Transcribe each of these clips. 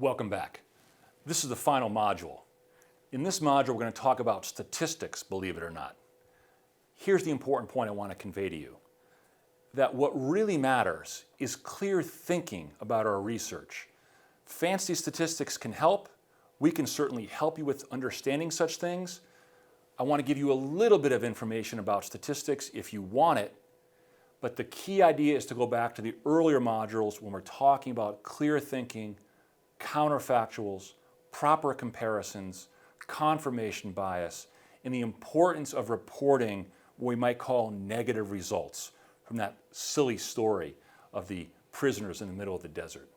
Welcome back. This is the final module. In this module, we're going to talk about statistics, believe it or not. Here's the important point I want to convey to you. That what really matters is clear thinking about our research. Fancy statistics can help. We can certainly help you with understanding such things. I want to give you a little bit of information about statistics if you want it, but the key idea is to go back to the earlier modules when we're talking about clear thinking, counterfactuals, proper comparisons, confirmation bias, and the importance of reporting what we might call negative results from that silly story of the prisoners in the middle of the desert.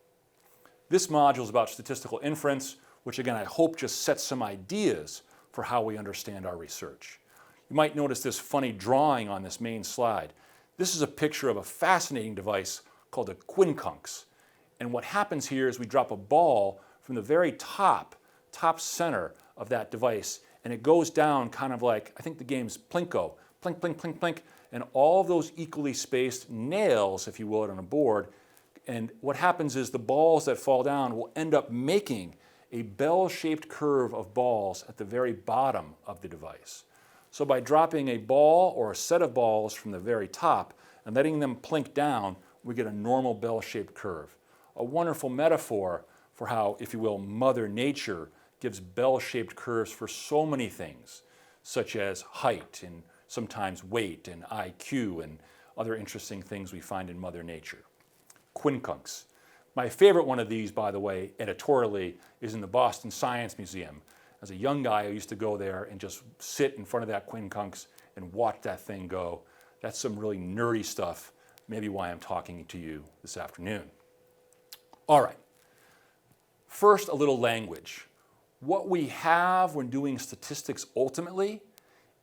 This module is about statistical inference, which again I hope just sets some ideas for how we understand our research. You might notice this funny drawing on this main slide. This is a picture of a fascinating device called a quincunx. And what happens here is we drop a ball from the very top center of that device, and it goes down kind of like, I think the game's Plinko, plink, plink, plink, plink, and all of those equally spaced nails, if you will, on a board. And what happens is the balls that fall down will end up making a bell-shaped curve of balls at the very bottom of the device. So by dropping a ball or a set of balls from the very top and letting them plink down, we get a normal bell-shaped curve. A wonderful metaphor for how, if you will, Mother Nature gives bell-shaped curves for so many things, such as height and sometimes weight and IQ and other interesting things we find in Mother Nature. Quincunx. My favorite one of these, by the way, editorially, is in the Boston Science Museum. As a young guy, I used to go there and just sit in front of that quincunx and watch that thing go. That's some really nerdy stuff, maybe why I'm talking to you this afternoon. All right. First, a little language. What we have when doing statistics ultimately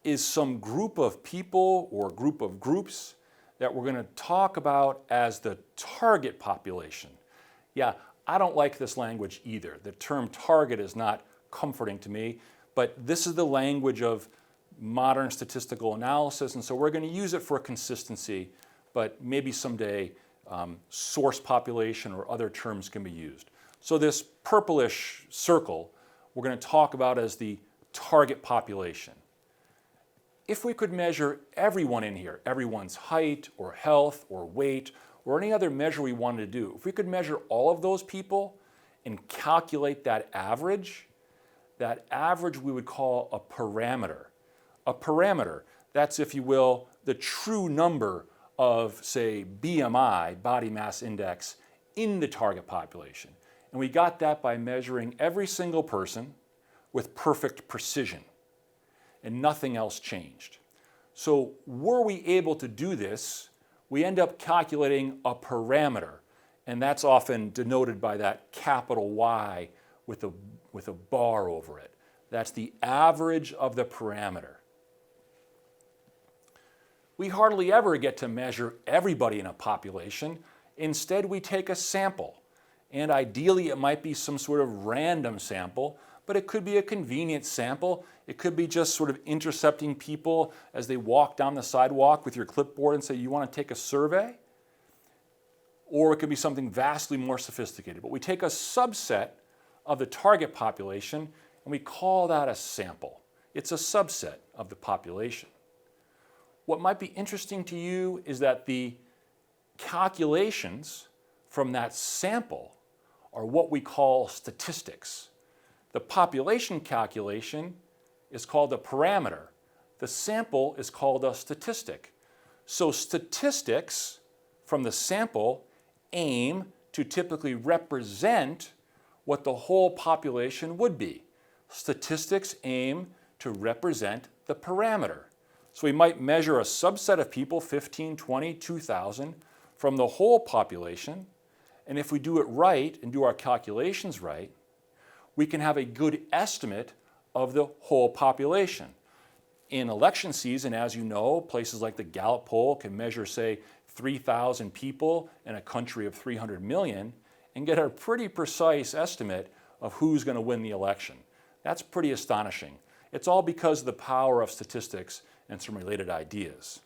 is some group of people or group of groups that we're going to talk about as the target population. Yeah, I don't like this language either. The term target is not comforting to me, but this is the language of modern statistical analysis, and so we're going to use it for consistency, but maybe someday source population or other terms can be used. So this purplish circle we're going to talk about as the target population. If we could measure everyone in here, everyone's height or health or weight or any other measure we wanted to do, if we could measure all of those people and calculate that average we would call a parameter. A parameter, that's, if you will, the true number of, say, BMI, body mass index, in the target population. And we got that by measuring every single person with perfect precision, and nothing else changed. So were we able to do this, we end up calculating a parameter, and that's often denoted by that capital Y with a bar over it. That's the average of the parameter. We hardly ever get to measure everybody in a population. Instead, we take a sample, and ideally it might be some sort of random sample, but it could be a convenient sample. It could be just sort of intercepting people as they walk down the sidewalk with your clipboard and say, you want to take a survey? Or it could be something vastly more sophisticated. But we take a subset of the target population and we call that a sample. It's a subset of the population. What might be interesting to you is that the calculations from that sample are what we call statistics. The population calculation is called a parameter. The sample is called a statistic. So statistics from the sample aim to typically represent what the whole population would be. Statistics aim to represent the parameter. So we might measure a subset of people, 15, 20, 2,000, from the whole population, and if we do it right and do our calculations right, we can have a good estimate of the whole population. In election season, as you know, places like the Gallup poll can measure, say, 3,000 people in a country of 300 million and get a pretty precise estimate of who's going to win the election. That's pretty astonishing. It's all because of the power of statistics and some related ideas.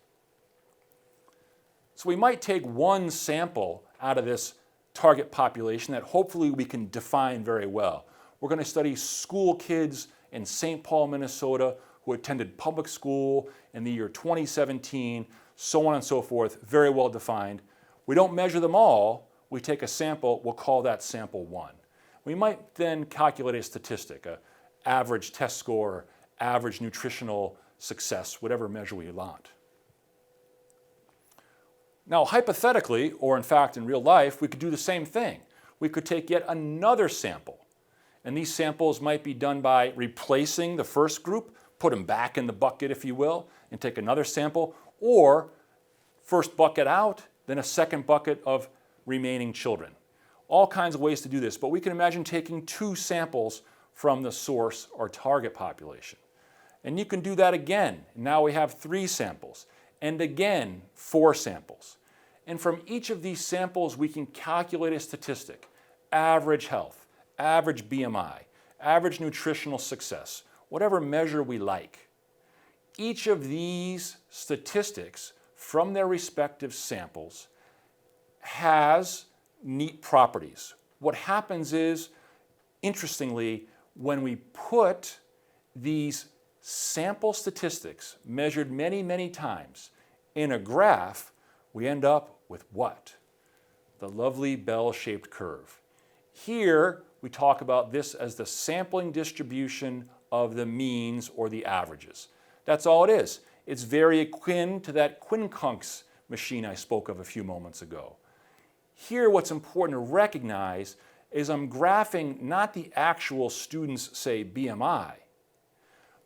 So we might take one sample out of this target population that hopefully we can define very well. We're going to study school kids in St. Paul, Minnesota, who attended public school in the year 2017, so on and so forth, very well defined. We don't measure them all. We take a sample, we'll call that sample 1. We might then calculate a statistic, an average test score, average nutritional success, whatever measure we want. Now, hypothetically, or in fact in real life, we could do the same thing. We could take yet another sample. And these samples might be done by replacing the first group, put them back in the bucket, if you will, and take another sample, or first bucket out, then a second bucket of remaining children. All kinds of ways to do this, but we can imagine taking 2 samples from the source or target population. And you can do that again. Now we have 3 samples. And again, 4 samples. And from each of these samples, we can calculate a statistic: average health, average BMI, average nutritional success, whatever measure we like. Each of these statistics from their respective samples has neat properties. What happens is, interestingly, when we put these sample statistics measured many, many times in a graph, we end up with what? The lovely bell-shaped curve. Here, we talk about this as the sampling distribution of the means or the averages. That's all it is. It's very akin to that quincunx machine I spoke of a few moments ago. Here, what's important to recognize is I'm graphing not the actual students' say BMI,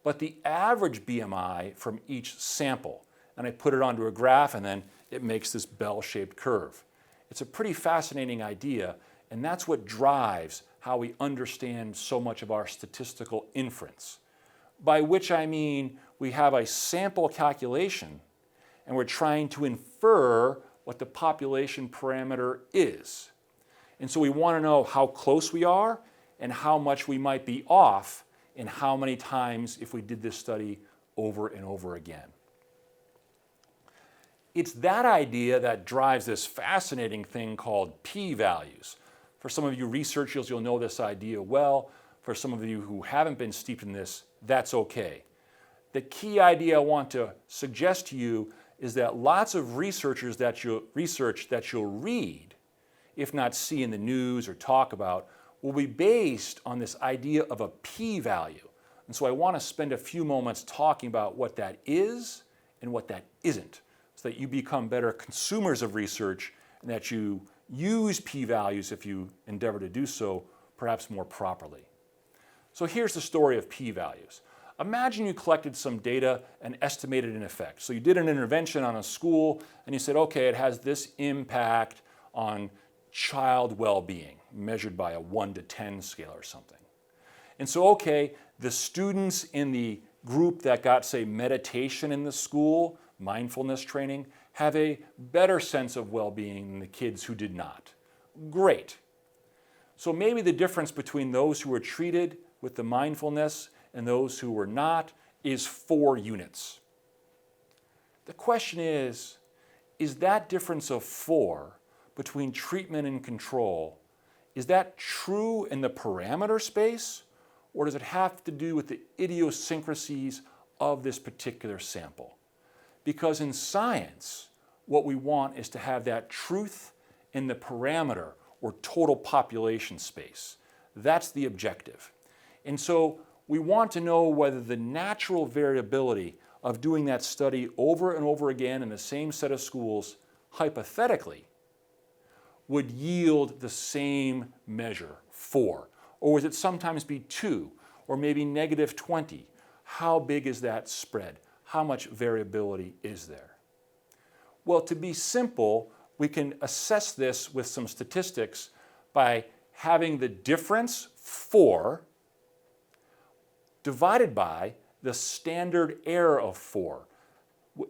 but the average BMI from each sample. And I put it onto a graph, and then it makes this bell-shaped curve. It's a pretty fascinating idea, and that's what drives how we understand so much of our statistical inference. By which I mean we have a sample calculation, and we're trying to infer what the population parameter is. And so we want to know how close we are and how much we might be off, and how many times if we did this study over and over again. It's that idea that drives this fascinating thing called p-values. For some of you researchers, you'll know this idea well. For some of you who haven't been steeped in this, that's okay. The key idea I want to suggest to you is that lots of research that you'll read, if not see in the news or talk about, will be based on this idea of a p-value. And so I want to spend a few moments talking about what that is and what that isn't, so that you become better consumers of research and that you use p-values, if you endeavor to do so, perhaps more properly. So here's the story of p-values. Imagine you collected some data and estimated an effect. So you did an intervention on a school and you said, okay, it has this impact on child well-being, measured by a 1 to 10 scale or something. And so, okay, the students in the group that got, say, meditation in the school, mindfulness training, have a better sense of well-being than the kids who did not. Great. So maybe the difference between those who were treated with the mindfulness and those who were not is 4 units. The question is that difference of 4 between treatment and control, is that true in the parameter space, or does it have to do with the idiosyncrasies of this particular sample? Because in science, what we want is to have that truth in the parameter or total population space. That's the objective. And so we want to know whether the natural variability of doing that study over and over again in the same set of schools, hypothetically, would yield the same measure, 4. Or would it sometimes be 2, or maybe -20? How big is that spread? How much variability is there? Well, to be simple, we can assess this with some statistics by having the difference, 4, divided by the standard error of 4,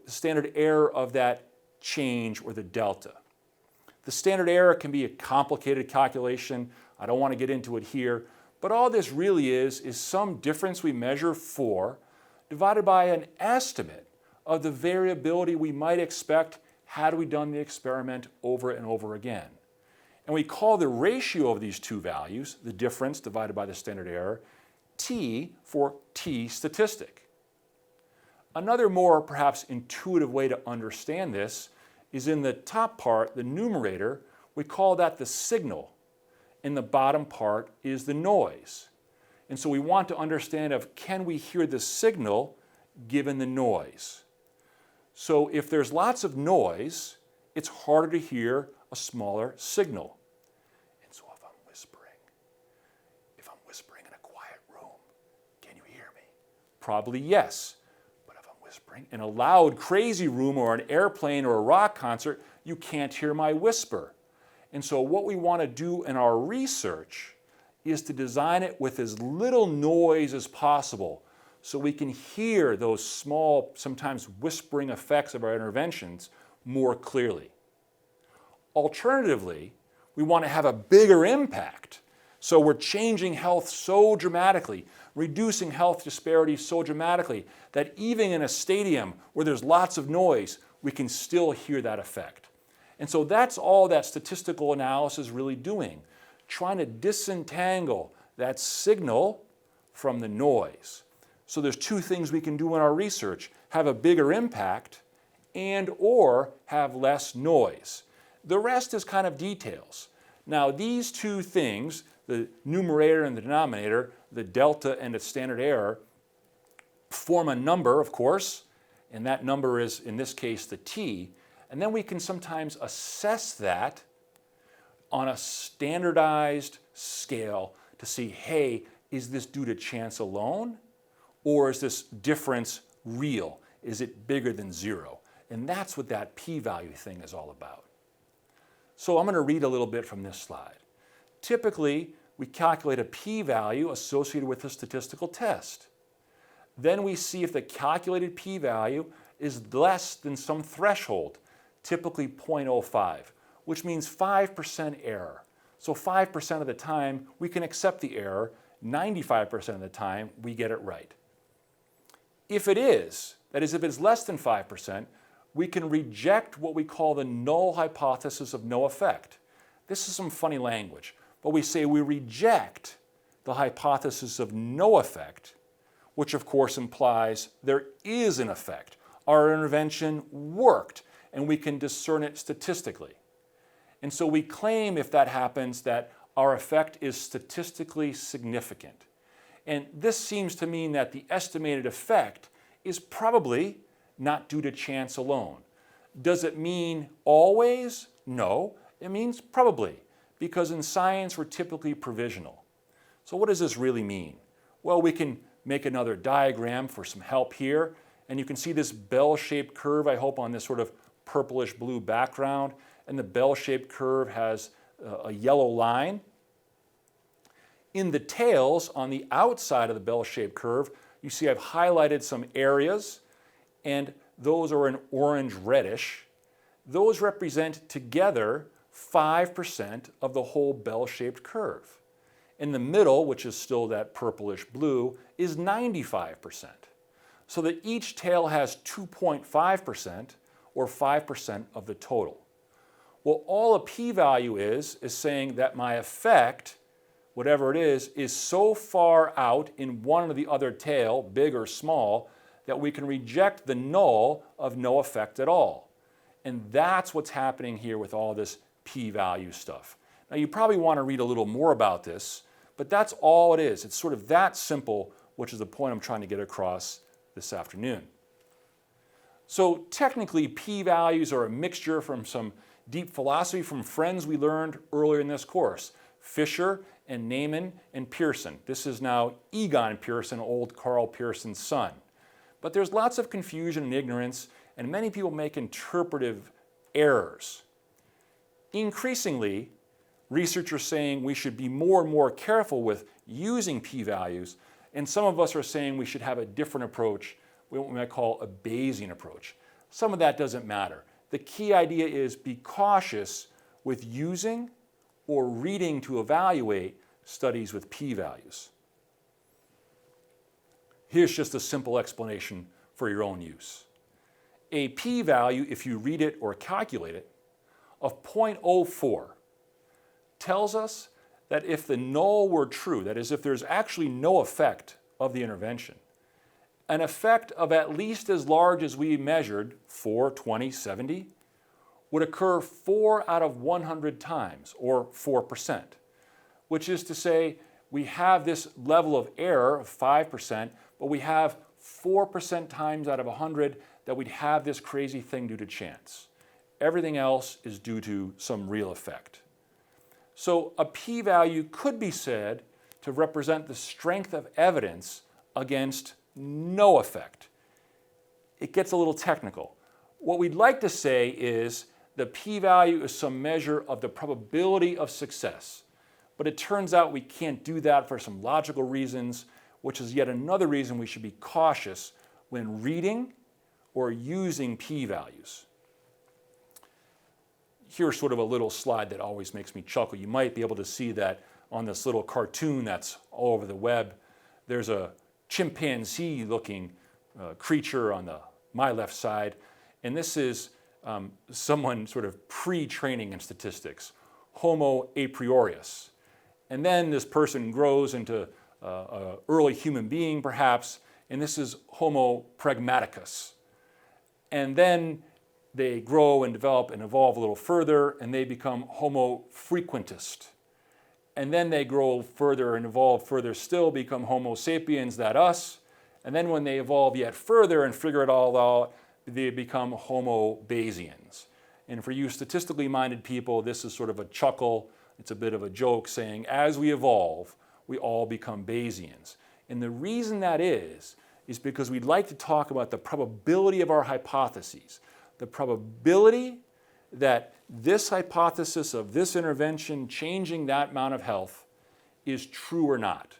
the standard error of that change or the delta. The standard error can be a complicated calculation. I don't want to get into it here, but all this really is some difference we measure, 4, divided by an estimate of the variability we might expect had we done the experiment over and over again. And we call the ratio of these two values, the difference divided by the standard error, t for t-statistic. Another more perhaps intuitive way to understand this is in the top part, the numerator, we call that the signal. And the bottom part is the noise. And so we want to understand of can we hear the signal given the noise. So if there's lots of noise, it's harder to hear a smaller signal. And so if I'm whispering in a quiet room, can you hear me? Probably yes. But if I'm whispering in a loud, crazy room or an airplane or a rock concert, you can't hear my whisper. And so what we want to do in our research is to design it with as little noise as possible so we can hear those small, sometimes whispering effects of our interventions more clearly. Alternatively, we want to have a bigger impact. So we're changing health so dramatically, reducing health disparities so dramatically that even in a stadium where there's lots of noise, we can still hear that effect. And so that's all that statistical analysis is really doing, trying to disentangle that signal from the noise. So there's two things we can do in our research: have a bigger impact and or have less noise. The rest is kind of details. Now these two things, the numerator and the denominator, the delta and the standard error, form a number, of course, and that number is, in this case, the t. And then we can sometimes assess that on a standardized scale to see, hey, is this due to chance alone? Or is this difference real? Is it bigger than zero? And that's what that p-value thing is all about. So I'm going to read a little bit from this slide. Typically, we calculate a p-value associated with a statistical test. Then we see if the calculated p-value is less than some threshold, typically 0.05, which means 5% error. So 5% of the time we can accept the error, 95% of the time we get it right. If it is, that is if it's less than 5%, we can reject what we call the null hypothesis of no effect. This is some funny language, but we say we reject the hypothesis of no effect, which of course implies there is an effect. Our intervention worked, and we can discern it statistically. And so we claim, if that happens, that our effect is statistically significant. And this seems to mean that the estimated effect is probably not due to chance alone. Does it mean always? No, it means probably, because in science we're typically provisional. So what does this really mean? Well, we can make another diagram for some help here, and you can see this bell-shaped curve, I hope, on this sort of purplish blue background, and the bell-shaped curve has a yellow line. In the tails, on the outside of the bell-shaped curve, you see I've highlighted some areas, and those are in orange-reddish. Those represent together 5% of the whole bell-shaped curve. In the middle, which is still that purplish blue, is 95%. So that each tail has 2.5%, or 5% of the total. Well, all a p-value is saying that my effect, whatever it is so far out in one or the other tail, big or small, that we can reject the null of no effect at all. And that's what's happening here with all this p-value stuff. Now you probably want to read a little more about this, but that's all it is. It's sort of that simple, which is the point I'm trying to get across this afternoon. So technically, p-values are a mixture from some deep philosophy from friends we learned earlier in this course, Fisher and Neyman and Pearson. This is now Egon Pearson, old Carl Pearson's son. But there's lots of confusion and ignorance, and many people make interpretive errors. Increasingly, research are saying we should be more and more careful with using p-values, and some of us are saying we should have a different approach, what we might call a Bayesian approach. Some of that doesn't matter. The key idea is be cautious with using or reading to evaluate studies with p-values. Here's just a simple explanation for your own use. A p-value, if you read it or calculate it, of 0.04, tells us that if the null were true, that is, if there's actually no effect of the intervention, an effect of at least as large as we measured, 4, 20, 70, would occur 4 out of 100 times, or 4%, which is to say we have this level of error of 5%, but we have 4% times out of 100 that we'd have this crazy thing due to chance. Everything else is due to some real effect. So a p-value could be said to represent the strength of evidence against no effect. It gets a little technical. What we'd like to say is the p-value is some measure of the probability of success. But it turns out we can't do that for some logical reasons, which is yet another reason we should be cautious when reading or using p-values. Here's sort of a little slide that always makes me chuckle. You might be able to see that on this little cartoon that's all over the web. There's a chimpanzee-looking creature on my left side, and this is someone sort of pre-training in statistics, Homo a priorius. And then this person grows into an early human being, perhaps, and this is Homo pragmaticus. And then they grow and develop and evolve a little further, and they become Homo frequentist. And then they grow further and evolve further still, become Homo sapiens, that us. And then when they evolve yet further and figure it all out, they become Homo Bayesians. And for you statistically minded people, this is sort of a chuckle. It's a bit of a joke saying, as we evolve, we all become Bayesians. And the reason that is because we'd like to talk about the probability of our hypotheses. The probability that this hypothesis of this intervention changing that amount of health is true or not.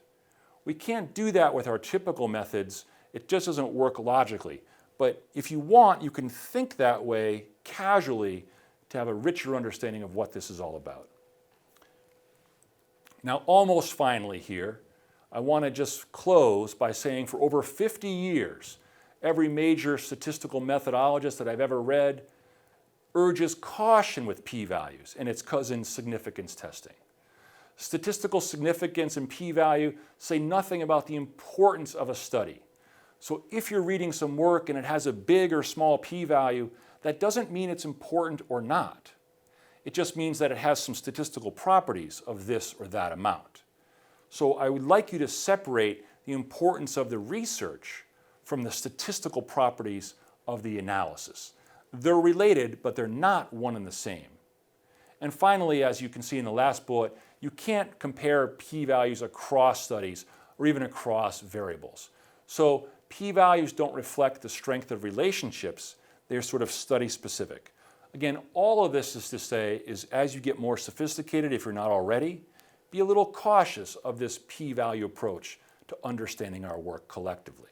We can't do that with our typical methods. It just doesn't work logically. But if you want, you can think that way casually to have a richer understanding of what this is all about. Now, almost finally here, I want to just close by saying for over 50 years, every major statistical methodologist that I've ever read urges caution with p-values and its cousin significance testing. Statistical significance and p-value say nothing about the importance of a study. So if you're reading some work and it has a big or small p-value, that doesn't mean it's important or not. It just means that it has some statistical properties of this or that amount. So I would like you to separate the importance of the research from the statistical properties of the analysis. They're related, but they're not one and the same. And finally, as you can see in the last bullet, you can't compare p-values across studies or even across variables. So p-values don't reflect the strength of relationships, they're sort of study-specific. Again, all of this is to say is as you get more sophisticated, if you're not already, be a little cautious of this p-value approach to understanding our work collectively.